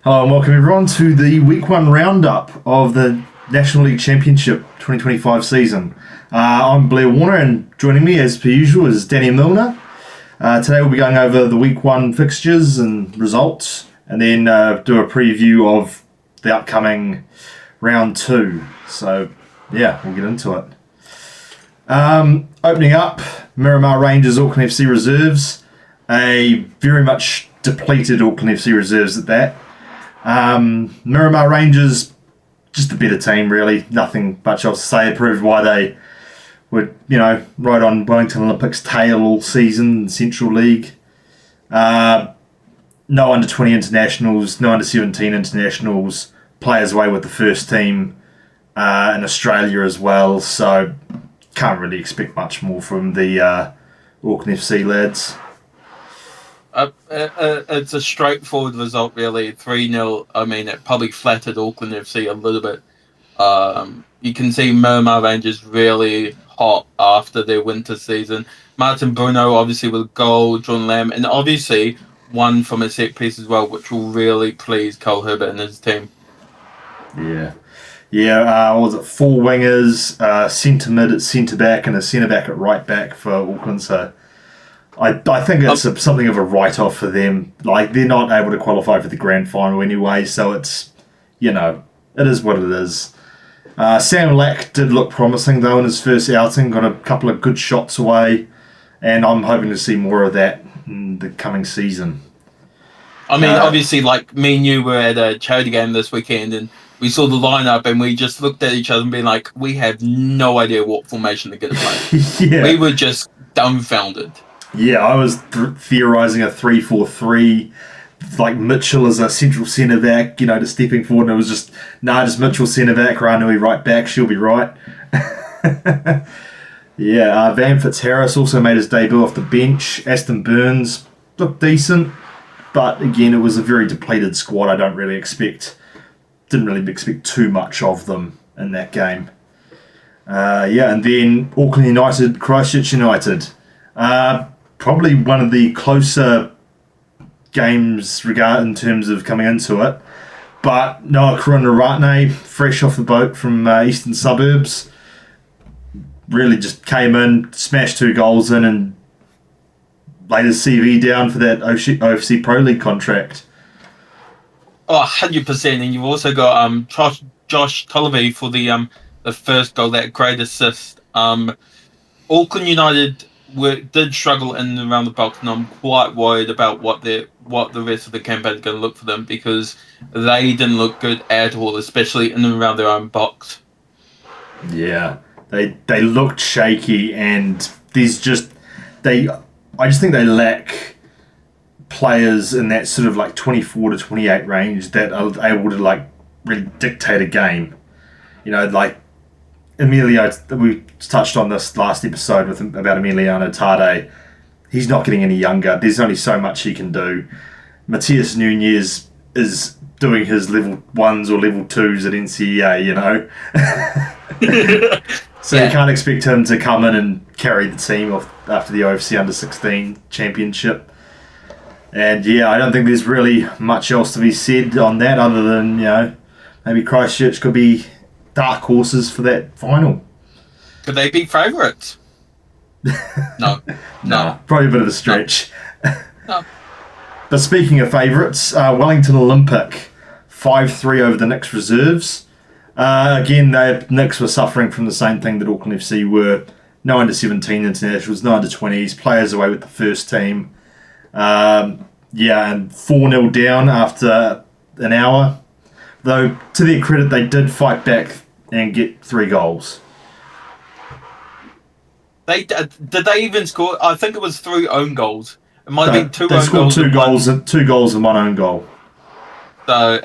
Hello and welcome everyone to the Week 1 roundup of the National League Championship 2025 season. I'm Blair Warner, and joining me as per usual is Danny Milner. Today we'll be going over the Week 1 fixtures and results, and then do a preview of the upcoming Round 2. So yeah, we'll get into it. Opening up, Miramar Rangers Auckland FC reserves. A very much depleted Auckland FC reserves at that. Miramar Rangers, just a better team really. Nothing much else to say. It proved why they were, right on Wellington Olympics' tail all season in Central League. No under 20 internationals, no under 17 internationals. Players away with the first team in Australia as well. So can't really expect much more from the Auckland FC lads. It's a straightforward result, really. 3-0. I mean, it probably flattered Auckland FC a little bit. You can see Miramar Rangers really hot after their winter season. Martin Bruno, obviously, with a goal, John Lamb, and obviously one from a set piece as well, which will really please Cole Herbert and his team. Yeah. What was it? 4 wingers, centre mid at centre back, and a centre back at right back for Auckland. So I think it's something of a write-off for them. Like, they're not able to qualify for the grand final anyway, so it's, it is what it is. Sam Lack did look promising, though, in his first outing. Got a couple of good shots away, and I'm hoping to see more of that in the coming season. I mean, obviously, like, me and you were at a charity game this weekend, and we saw the lineup, and we just looked at each other and been like, we have no idea what formation they're going to play. Yeah. We were just dumbfounded. Yeah, I was theorising a 3-4-3, like Mitchell as a central centre back, just stepping forward, and it was just Mitchell centre back, Ranui right back, she'll be right. Yeah, Van Fitzharris also made his debut off the bench. Aston Burns looked decent, but again, it was a very depleted squad. Didn't really expect too much of them in that game. And then Auckland United, Christchurch United. Probably one of the closer games in terms of coming into it. But Noah Karunaratne, fresh off the boat from Eastern Suburbs, really just came in, smashed 2 goals in, and laid his CV down for that OFC Pro League contract. 100%. And you've also got Josh Tolliver for the first goal, that great assist. Auckland United did struggle in and around the box, and I'm quite worried about what the rest of the campaign is going to look for them, because they didn't look good at all, especially in and around their own box. Yeah, they looked shaky, and I just think they lack players in that sort of like 24 to 28 range that are able to like really dictate a game. Like Emilio, we touched on this last episode about Emiliano Tade. He's not getting any younger. There's only so much he can do. Matias Nunez is doing his level 1s or level 2s at NCAA, So you can't expect him to come in and carry the team off after the OFC Under-16 championship. And I don't think there's really much else to be said on that, other than, maybe Christchurch could be dark horses for that final. Could they be favourites? No. Probably a bit of a stretch. No. But speaking of favourites, Wellington Olympic 5-3 over the Knicks reserves. Again, the Knicks were suffering from the same thing that Auckland FC were. No under 17 internationals, no under 20s, players away with the first team. And 4-0 down after an hour. Though, to their credit, they did fight back and get 3 goals. Did they even score? I think it was 3 own goals. It might have been 2 own goals. They scored 2 goals and 1 own goal. So,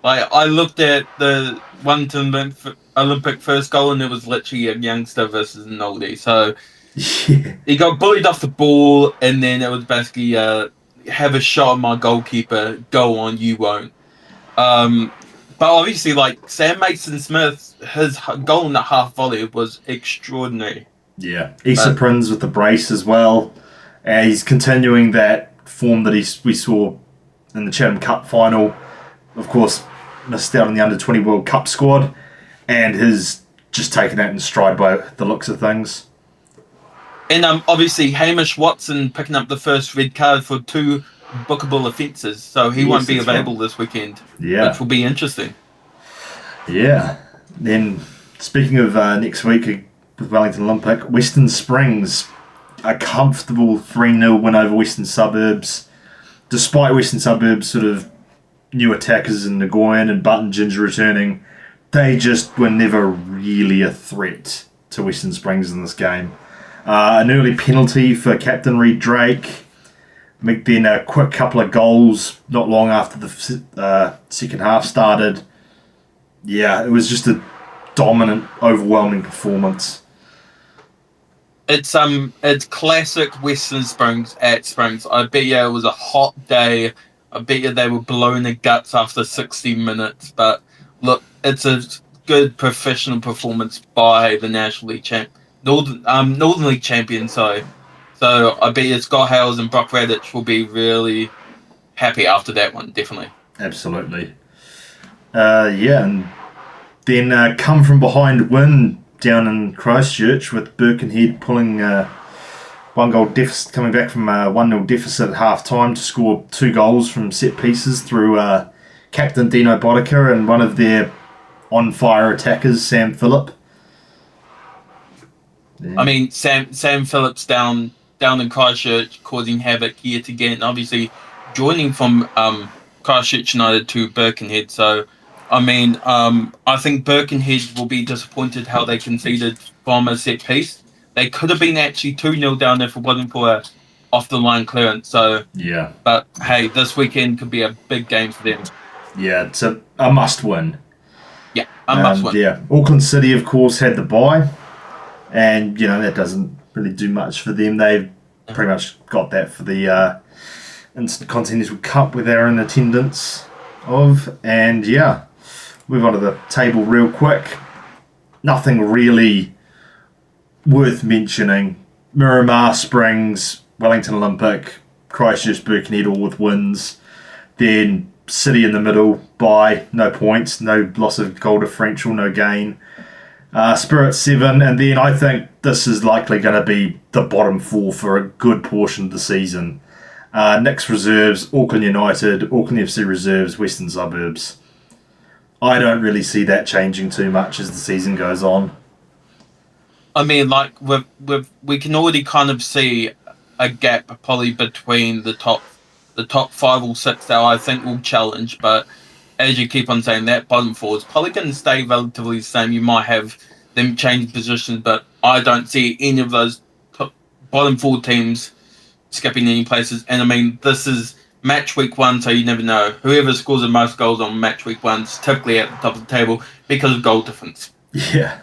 I looked at the Wellington Olympic first goal, and it was literally a youngster versus an oldie. So he got bullied off the ball, and then it was basically have a shot at my goalkeeper. Go on, you won't. But obviously, like Sam Mason-Smith, his goal in the half volley was extraordinary. Yeah, Issa Prinz with the brace as well. And he's continuing that form that we saw in the Chatham Cup final. Of course, missed out on the Under-20 World Cup squad, and has just taken that in stride by the looks of things. And obviously, Hamish Watson picking up the first red card for 2 bookable offences, so he won't be available this weekend, which will be interesting. Yeah. Then, speaking of next week with Wellington Olympic, Western Springs, a comfortable 3-0 win over Western Suburbs. Despite Western Suburbs sort of new attackers in Nguyen and Button Ginger returning, they just were never really a threat to Western Springs in this game. An early penalty for Captain Reed Drake. Then a quick couple of goals not long after the second half started. Yeah, it was just a dominant, overwhelming performance. It's classic Western Springs at Springs. I bet you it was a hot day. I bet you they were blowing their guts after 60 minutes. But look, it's a good professional performance by the National League Northern League champions. So I bet you Scott Hales and Brock Radich will be really happy after that one. Definitely. Absolutely. And then come from behind win down in Christchurch with Birkenhead pulling 1-goal deficit, coming back from a 1-0 deficit at half time to score 2 goals from set pieces through Captain Dino Boddicker and one of their on-fire attackers, Sam Phillip. Yeah. I mean, Sam Phillips down in Christchurch causing havoc yet again. Obviously, joining from Christchurch United to Birkenhead. So, I mean, I think Birkenhead will be disappointed how they conceded from a set piece. They could have been actually 2-0 down if it wasn't for a off-the-line clearance. So, yeah. But, hey, this weekend could be a big game for them. Yeah, it's a must-win. Yeah, a must-win. Yeah, Auckland City, of course, had the bye. And, that doesn't really do much for them. They've pretty much got that for the Intercontinental Cup where they're in attendance of. And, move on to the table real quick. Nothing really worth mentioning. Miramar, Springs, Wellington Olympic, Christchurch, Birkenhead all with wins. Then City in the middle by no points, no loss of goal differential, no gain. Spirit 7, and then I think this is likely going to be the bottom 4 for a good portion of the season. Nix Reserves, Auckland United, Auckland FC Reserves, Western Suburbs. I don't really see that changing too much as the season goes on. I mean, like we can already kind of see a gap probably between the top 5 or 6 that I think will challenge, but as you keep on saying, that bottom 4 is probably going to stay relatively the same. You might have them change positions, but I don't see any of those bottom 4 teams skipping any places. And I mean, this is match week 1, so you never know. Whoever scores the most goals on match week 1 is typically at the top of the table because of goal difference. Yeah.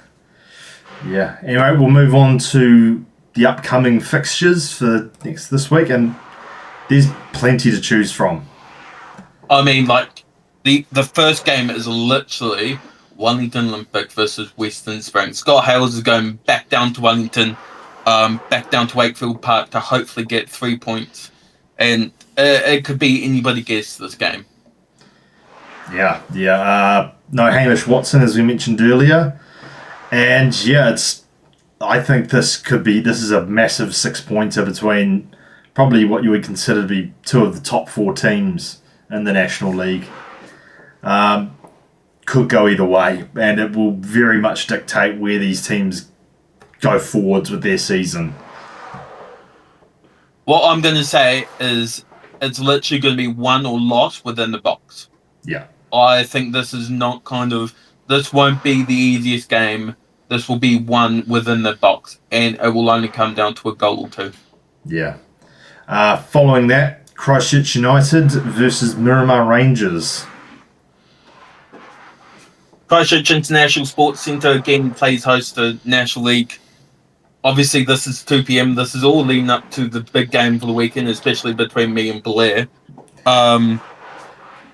Anyway, we'll move on to the upcoming fixtures for this week, and there's plenty to choose from. I mean, like, the first game is literally Wellington Olympic versus Western Springs. Scott Hales is going back down to Wellington, back down to Wakefield Park to hopefully get 3 points. And it could be anybody guess this game. Yeah. No Hamish Watson, as we mentioned earlier. And I think this is a massive 6-pointer between probably what you would consider to be 2 of the top 4 teams in the National League. Could go either way, and it will very much dictate where these teams go forwards with their season. What I'm going to say is it's literally going to be won or lost within the box. Yeah. I think this is not this won't be the easiest game. This will be won within the box, and it will only come down to a goal or 2. Yeah. Following that, Christchurch United versus Miramar Rangers. Christchurch International Sports Centre again plays host to National League. Obviously, this is 2 p.m. This is all leading up to the big game for the weekend, especially between me and Blair.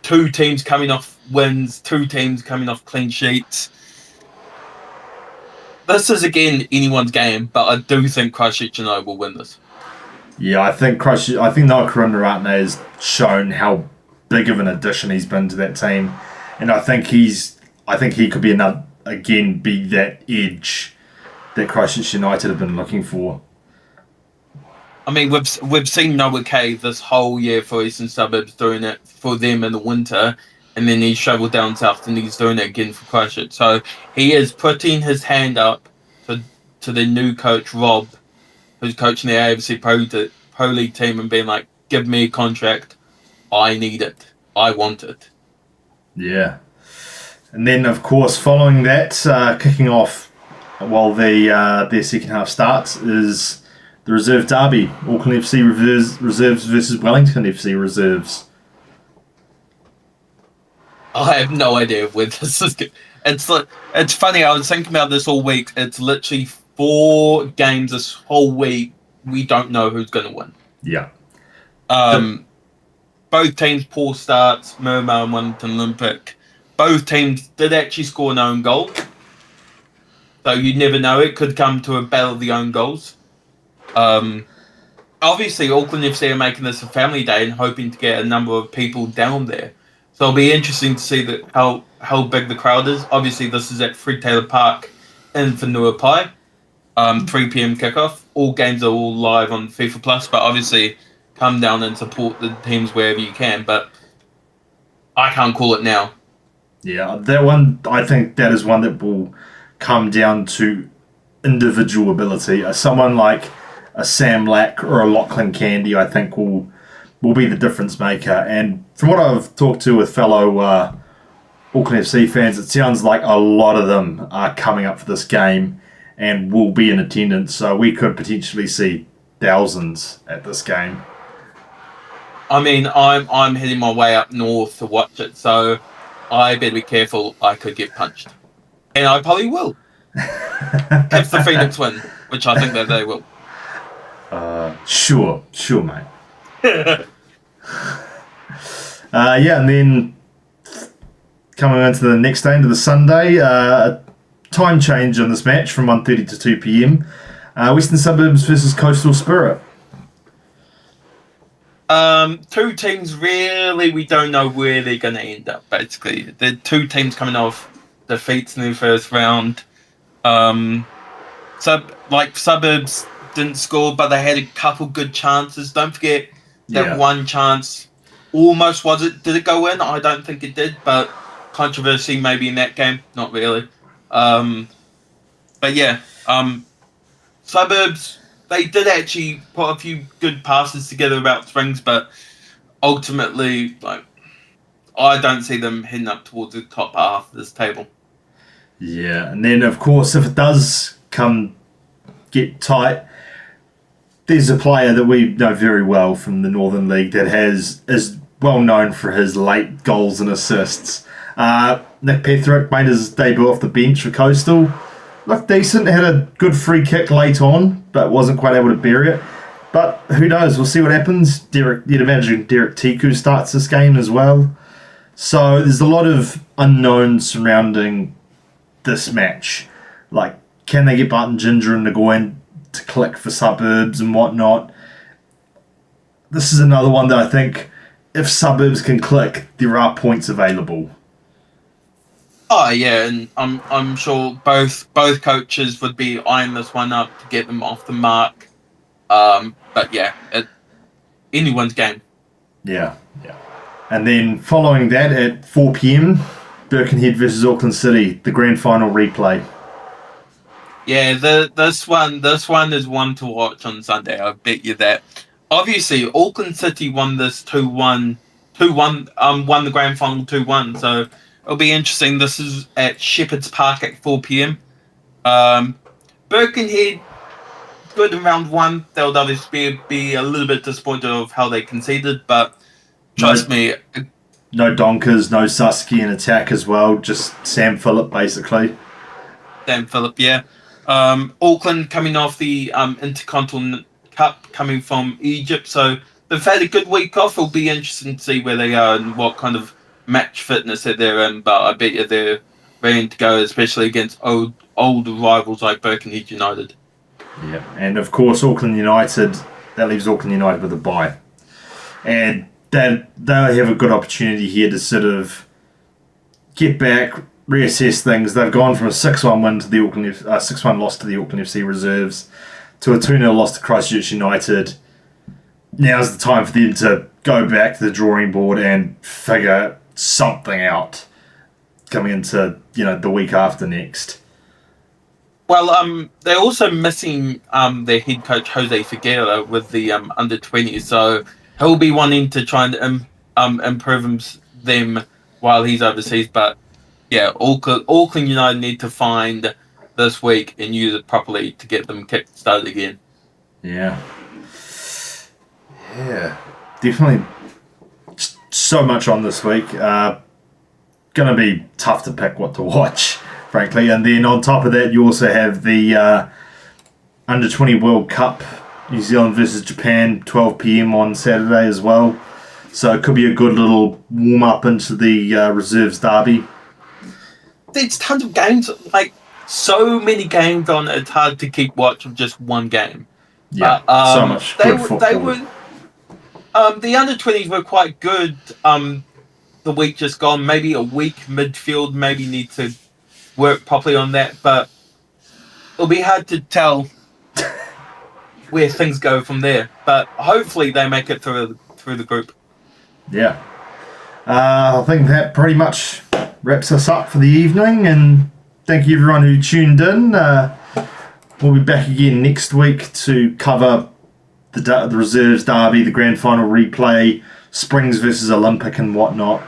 2 teams coming off wins, 2 teams coming off clean sheets. This is, again, anyone's game, but I do think Christchurch United will win this. Yeah, I think Noah Karunaratne has shown how big of an addition he's been to that team, and I think he could be be that edge that Christchurch United have been looking for. I mean, we've seen Noah Kay this whole year for Eastern Suburbs doing it for them in the winter, and then he's travelled down south and he's doing it again for Christchurch. So he is putting his hand up to the new coach Rob, who's coaching the AFC Pro League team, and being like, "Give me a contract. I need it. I want it." Yeah, and then of course following that, kicking off while their second half starts is the reserve derby, Auckland FC reserves versus Wellington FC reserves. I have no idea where this is going. It's funny. I was thinking about this all week. It's literally 4 games this whole week. We don't know who's going to win. Yeah. Both teams poor starts. Miramar and Wellington Olympic. Both teams did actually score an own goal. So you never know. It could come to a battle of the own goals. Obviously, Auckland FC are making this a family day and hoping to get a number of people down there. So it'll be interesting to see how big the crowd is. Obviously, this is at Fred Taylor Park in Whenuapai. 3 p.m. kickoff. All games are all live on FIFA Plus, but obviously come down and support the teams wherever you can. But I can't call it now. Yeah, that one, I think that is one that will come down to individual ability. Someone like a Sam Lack or a Lachlan Candy, I think, will be the difference maker. And from what I've talked to with fellow Auckland FC fans, it sounds like a lot of them are coming up for this game and will be in attendance. So we could potentially see thousands at this game. I mean, I'm heading my way up north to watch it, so I better be careful. I could get punched, and I probably will if the Phoenix win, which I think that they will. Sure, mate. And then coming into the next day, into the Sunday, time change on this match from 1:30 to 2 p.m. Western Suburbs versus Coastal Spirit. 2 teams really, we don't know where they're going to end up, basically. The 2 teams coming off defeats in the first round. Suburbs didn't score, but they had a couple good chances. Don't forget that one chance almost did it go in? I don't think it did, but controversy maybe in that game. Not really. But yeah, Suburbs, they did actually put a few good passes together about Springs, but ultimately, I don't see them heading up towards the top half of this table. Yeah, and then of course, if it does get tight, there's a player that we know very well from the Northern League that is well known for his late goals and assists. Nick Petherick made his debut off the bench for Coastal. Looked decent, had a good free kick late on, but wasn't quite able to bury it. But who knows? We'll see what happens. You'd imagine Derek Tiku starts this game as well. So there's a lot of unknowns surrounding this match. Like, can they get Barton Ginger and Nguyen to click for Suburbs and whatnot? This is another one that I think if Suburbs can click, there are points available. Oh yeah, and I'm sure both coaches would be eyeing this one up to get them off the mark. But yeah, anyone's game. Yeah. And then following that at 4 p.m, Birkenhead versus Auckland City, the grand final replay. Yeah, this one is one to watch on Sunday. I bet you that. Obviously, Auckland City won this 2-1, won the grand final 2-1. So it'll be interesting. This is at Shepherds Park at 4 p.m. Birkenhead, good in round 1. They'll obviously be a little bit disappointed of how they conceded, but trust me. No Donkers, no Susky in attack as well. Just Sam Phillip, basically. Sam Phillip, yeah. Auckland coming off the Intercontinental Cup, coming from Egypt, so they've had a good week off. It'll be interesting to see where they are and what kind of match fitness that they're in, but I bet you they're ready to go, especially against old rivals like Birkenhead United. Yeah, and of course Auckland United That leaves Auckland United with a bye. And they'll have a good opportunity here to sort of get back, reassess things. They've gone from a 6-1 win to the 6-1 loss to the Auckland FC reserves to a 2-0 loss to Christchurch United. Now's the time for them to go back to the drawing board and figure something out coming into the week after next. Well, they're also missing their head coach Jose Figueira with the under 20, so he'll be wanting to try and improve them while he's overseas. But yeah, Auckland United need to find this week and use it properly to get them kick started again. Yeah, definitely. So much on this week. Going to be tough to pick what to watch, frankly. And then on top of that, you also have the Under 20 World Cup, New Zealand versus Japan, 12 p.m. on Saturday as well. So it could be a good little warm up into the reserves derby. There's tons of games, like so many games on. It's hard to keep watch of just one game. Yeah, so much good football. They were. The under 20s were quite good. The week just gone, maybe a weak midfield, maybe need to work properly on that, but it'll be hard to tell where things go from there. But hopefully they make it through the group. Yeah. I think that pretty much wraps us up for the evening, and thank you everyone who tuned in. We'll be back again next week to cover the reserves derby, the grand final replay, Springs versus Olympic and whatnot.